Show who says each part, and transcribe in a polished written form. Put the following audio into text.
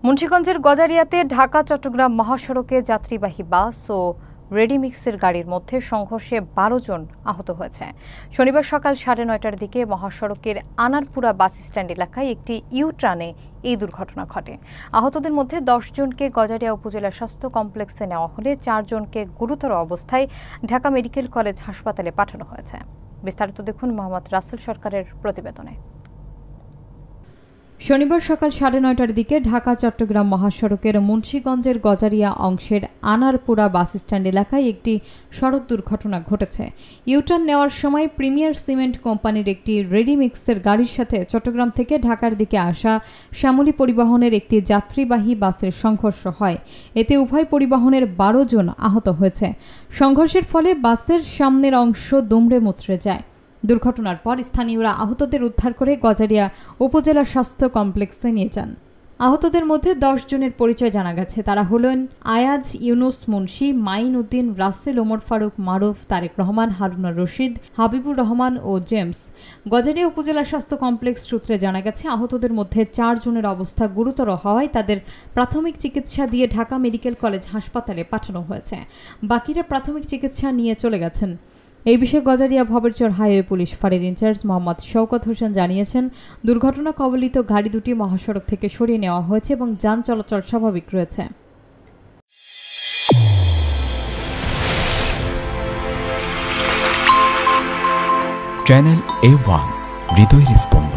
Speaker 1: মুন্সিগঞ্জের গজারিয়াতে ঢাকা চট্টগ্রাম মহাসড়কে যাত্রীবাহী বাস ও রেডিমিক্সের গাড়ির মধ্যে সংঘর্ষে ১২ জন আহত হয়েছে। শনিবার সকাল ৯:৩০টার দিকে মহাসড়কের আনারপুরা বাস স্ট্যান্ড এলাকায় একটি ইউ-টার্নে এই দুর্ঘটনা ঘটে। আহতদের মধ্যে ১০ জনকে গজারিয়া উপজেলা স্বাস্থ্য কমপ্লেক্সে নেওয়া হলে ৪ জনকে গুরুতর অবস্থায় ঢাকা মেডিকেল কলেজ হাসপাতালে পাঠানো হয়েছে। বিস্তারিত দেখুন মোহাম্মদ রাসেল সরকারের প্রতিবেদনে। শনিবার সকাল ৯:৩০টার দিকে ঢাকা চট্টগ্রাম মহাসড়কের মুন্সিগঞ্জের গজারিয়া অংশের আনারপুরা বাস স্ট্যান্ড এলাকায় একটি সড়ক দুর্ঘটনা ঘটেছে। ইউটার্ন নেওয়ার সময় প্রিমিয়ার সিমেন্ট কোম্পানির একটি রেডিমিক্সের গাড়ির সাথে চট্টগ্রাম থেকে ঢাকার দিকে আসা শ্যামলী পরিবহনের একটি যাত্রীবাহী বাসের সংঘর্ষ হয়। এতে উভয় পরিবহনের ১২ জন আহত হয়েছে। সংঘর্ষের ফলে বাসের সামনের অংশ দুমড়ে মুচড়ে যায়। দুর্ঘটনার পর স্থানীয়রা আহতদের উদ্ধার করে গজারিয়া উপজেলা স্বাস্থ্য কমপ্লেক্সে নিয়ে যান। আহতদের মধ্যে ১০ জনের পরিচয় জানা গেছে। তারা হলেন আয়াজ, ইউনুস মুন্সি, মাইন উদ্দিন, রাসেল, ওমর ফারুক, মারুফ, তারেক রহমান, হারুনা রশিদ, হাবিবুর রহমান ও জেমস। গজারিয়া উপজেলা স্বাস্থ্য কমপ্লেক্স সূত্রে জানা গেছে, আহতদের মধ্যে ৪ জনের অবস্থা গুরুতর হওয়ায় তাদের প্রাথমিক চিকিৎসা দিয়ে ঢাকা মেডিকেল কলেজ হাসপাতালে পাঠানো হয়েছে। বাকিরা প্রাথমিক চিকিৎসা নিয়ে চলে গেছেন। এই বিষয়ে গজারিয়া ভবেরচর হাইওয়ে পুলিশ ফাঁড়ির ইনচার্জ মোহাম্মদ শওকত হোসেন জানিয়েছেন, দুর্ঘটনা কবলিত গাড়ি দুটি মহাসড়ক থেকে সরিয়ে নেওয়া হয়েছে এবং যান চলাচল স্বাভাবিক রয়েছে।
Speaker 2: চ্যানেল A1 হৃদয়ের স্পন্দন।